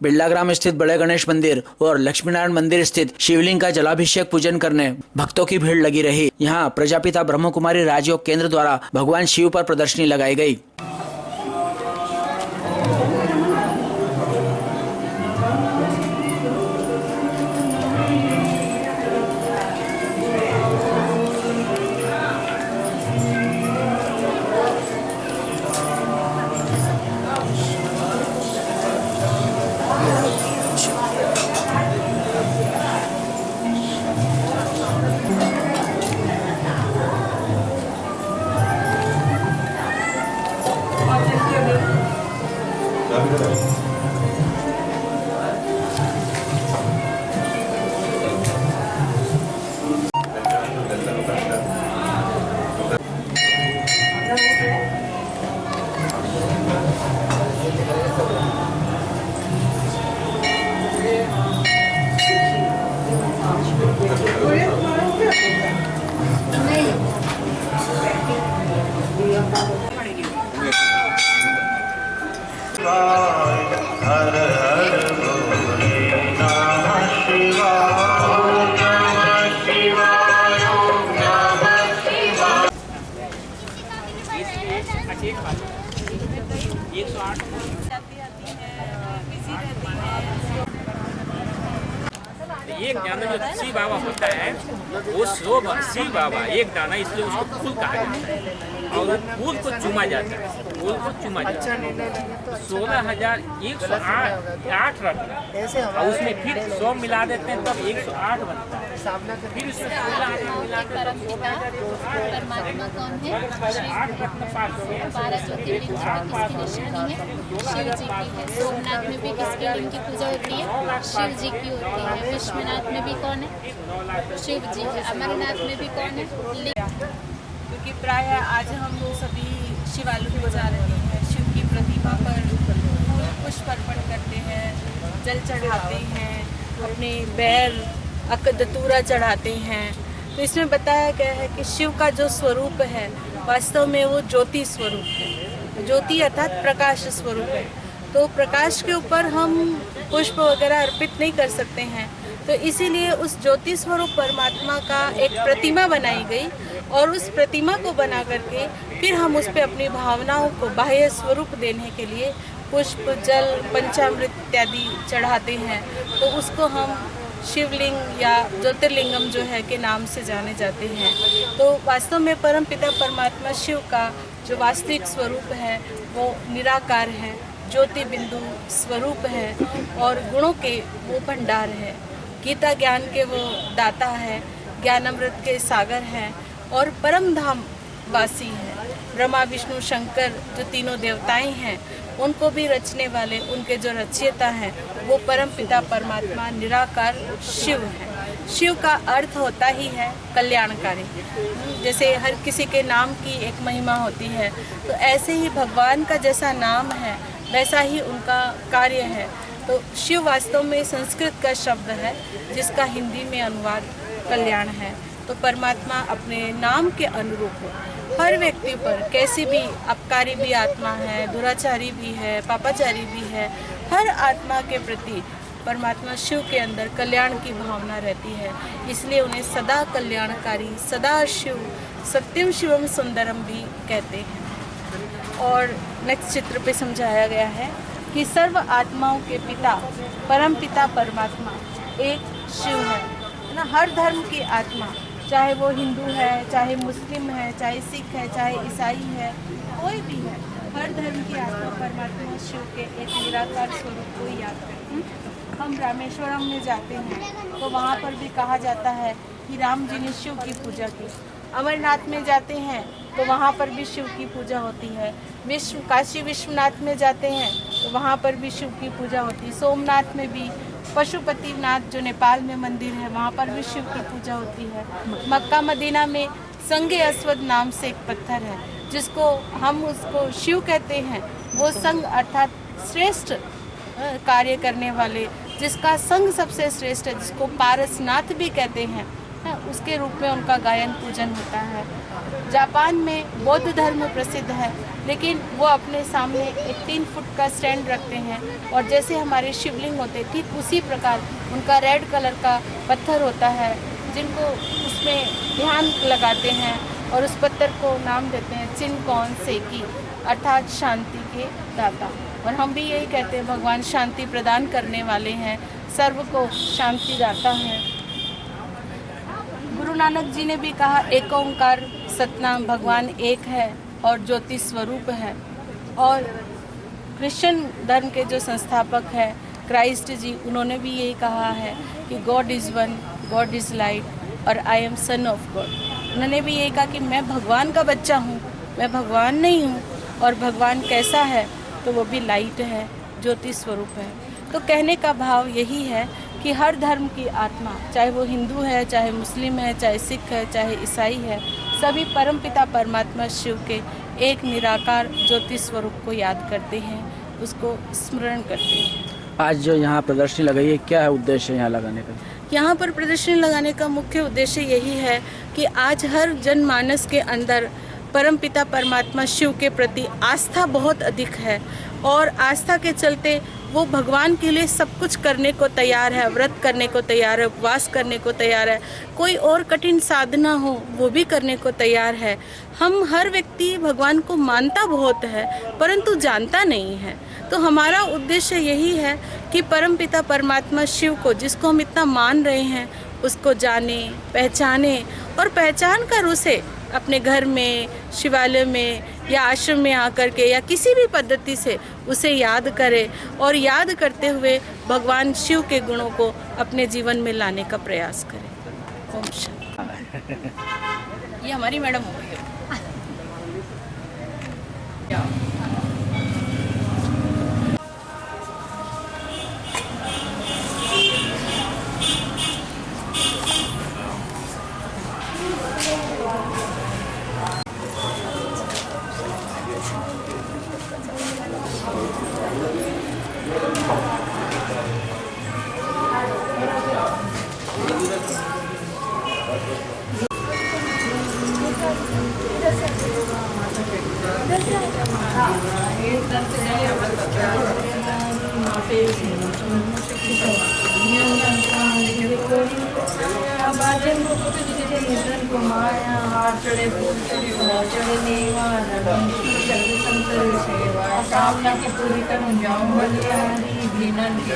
बिरला ग्राम स्थित बड़े गणेश मंदिर और लक्ष्मीनारायण मंदिर स्थित शिवलिंग का जलाभिषेक पूजन करने भक्तों की भीड़ लगी रही। यहाँ प्रजापिता ब्रह्म कुमारी राजयोग केंद्र द्वारा भगवान शिव पर प्रदर्शनी लगाई गई। हर हर भोले नमः शिवाय नमः शिवाय नमः शिवाय। 108 एक दाना जो शिव बाबा होता है वो शिव बाबा एक दाना, इसलिए उसको फूल कहा जाता है और फूल को चूमा जाता है, फूल को चूमा जाता है। 16,108 रखना और उसमें फिर 100 मिला देते हैं तब 108 बनता है। फिर उसमें 16 मिला परमात्मा कौन है? 12 ज्योतिर्लिंग में किसकी निशानी है? शिव जी की है। सोमनाथ में भी किसके लिंग की पूजा होती है? शिव जी की होती है। विश्वनाथ में भी कौन है? शिव जी है। अमरनाथ में भी कौन है? क्योंकि प्राय आज हम लोग सभी शिवालय में जा रहे हैं, शिव की प्रतिमा पर फूल पुष्प अर्पण करते हैं, जल चढ़ाते हैं, अपने बैर दतूरा चढ़ाते हैं। तो इसमें बताया गया है कि शिव का जो स्वरूप है वास्तव में वो ज्योति स्वरूप है। ज्योति अर्थात प्रकाश स्वरूप है। तो प्रकाश के ऊपर हम पुष्प वगैरह अर्पित नहीं कर सकते हैं, तो इसीलिए उस ज्योति स्वरूप परमात्मा का एक प्रतिमा बनाई गई और उस प्रतिमा को बना करके फिर हम उस पर अपनी भावनाओं को बाह्य स्वरूप देने के लिए पुष्प, जल, पंचामृत इत्यादि चढ़ाते हैं। तो उसको हम शिवलिंग या ज्योतिर्लिंगम जो है के नाम से जाने जाते हैं। तो वास्तव में परमपिता परमात्मा शिव का जो वास्तविक स्वरूप है वो निराकार है, ज्योति बिंदु स्वरूप है और गुणों के वो भंडार है। गीता ज्ञान के वो दाता है, ज्ञानामृत के सागर हैं और परम धाम वासी हैं। ब्रह्मा विष्णु शंकर जो तीनों देवताएं हैं उनको भी रचने वाले, उनके जो रचयिता हैं वो परम पिता परमात्मा निराकार शिव है। शिव का अर्थ होता ही है कल्याणकारी। जैसे हर किसी के नाम की एक महिमा होती है, तो ऐसे ही भगवान का जैसा नाम है वैसा ही उनका कार्य है। तो शिव वास्तव में संस्कृत का शब्द है जिसका हिंदी में अनुवाद कल्याण है। तो परमात्मा अपने नाम के अनुरूप हर व्यक्ति पर, कैसी भी अपकारी भी आत्मा है, दुराचारी भी है, पापाचारी भी है, हर आत्मा के प्रति परमात्मा शिव के अंदर कल्याण की भावना रहती है। इसलिए उन्हें सदा कल्याणकारी, सदा शिव, सत्यम शिवम सुंदरम भी कहते हैं। और नेक्स्ट चित्र पे समझाया गया है कि सर्व आत्माओं के पिता परम पिता परमात्मा एक शिव है ना। हर धर्म की आत्मा, चाहे वो हिंदू है, चाहे मुस्लिम है, चाहे सिख है, चाहे ईसाई है, कोई भी है, हर धर्म की आत्मा परमात्मा शिव के एक निराकार स्वरूप को याद करती है। हम रामेश्वरम में जाते हैं तो वहाँ पर भी कहा जाता है कि राम जी ने शिव की पूजा की। अमरनाथ में जाते हैं तो वहाँ पर भी शिव की पूजा होती है। काशी विश्वनाथ में जाते हैं तो वहाँ पर भी शिव की पूजा होती है। सोमनाथ में भी, पशुपतिनाथ जो नेपाल में मंदिर है वहाँ पर भी शिव की पूजा होती है। मक्का मदीना में संगे अस्वद नाम से एक पत्थर है जिसको हम उसको शिव कहते हैं। वो संग अर्थात श्रेष्ठ कार्य करने वाले, जिसका संग सबसे श्रेष्ठ है, जिसको पारसनाथ भी कहते हैं, उसके रूप में उनका गायन पूजन होता है। जापान में बौद्ध धर्म प्रसिद्ध है, लेकिन वो अपने सामने एक 3 फुट का स्टैंड रखते हैं और जैसे हमारे शिवलिंग होते हैं ठीक उसी प्रकार उनका रेड कलर का पत्थर होता है, जिनको उसमें ध्यान लगाते हैं और उस पत्थर को नाम देते हैं चिनकॉन सेकी, अर्थात शांति के दाता। और हम भी यही कहते हैं भगवान शांति प्रदान करने वाले हैं, सर्व को शांति दाता है। गुरु नानक जी ने भी कहा एक ओंकार सतनाम, भगवान एक है और ज्योति स्वरूप है। और क्रिश्चियन धर्म के जो संस्थापक है क्राइस्ट जी, उन्होंने भी यही कहा है कि God is one, God is light और I am son of God. उन्होंने भी यही कहा कि मैं भगवान का बच्चा हूँ, मैं भगवान नहीं हूँ। और भगवान कैसा है तो वो भी लाइट है, ज्योति स्वरूप है। तो कहने का भाव यही है कि हर धर्म की आत्मा, चाहे वो हिंदू है, चाहे मुस्लिम है, चाहे सिख है, चाहे ईसाई है, सभी परमपिता परमात्मा शिव के एक निराकार ज्योति स्वरूप को याद करते हैं, उसको स्मरण करते हैं। आज जो यहाँ प्रदर्शनी लगाई है, क्या है उद्देश्य यहाँ लगाने का? यहाँ पर प्रदर्शनी लगाने का मुख्य उद्देश्य यही है कि आज हर जनमानस के अंदर परमपिता परमात्मा शिव के प्रति आस्था बहुत अधिक है और आस्था के चलते वो भगवान के लिए सब कुछ करने को तैयार है, व्रत करने को तैयार है, उपवास करने को तैयार है, कोई और कठिन साधना हो वो भी करने को तैयार है। हम हर व्यक्ति भगवान को मानता बहुत है परंतु जानता नहीं है। तो हमारा उद्देश्य यही है कि परमपिता परमात्मा शिव को, जिसको हम इतना मान रहे हैं, उसको जाने, पहचाने और पहचान कर उसे अपने घर में, शिवालय में या आश्रम में आकर के या किसी भी पद्धति से उसे याद करें और याद करते हुए भगवान शिव के गुणों को अपने जीवन में लाने का प्रयास करें। ओम शांति। ये हमारी मैडम हो गई है। कामना की पूरी करूं जाऊं बलिहारी, दीनन की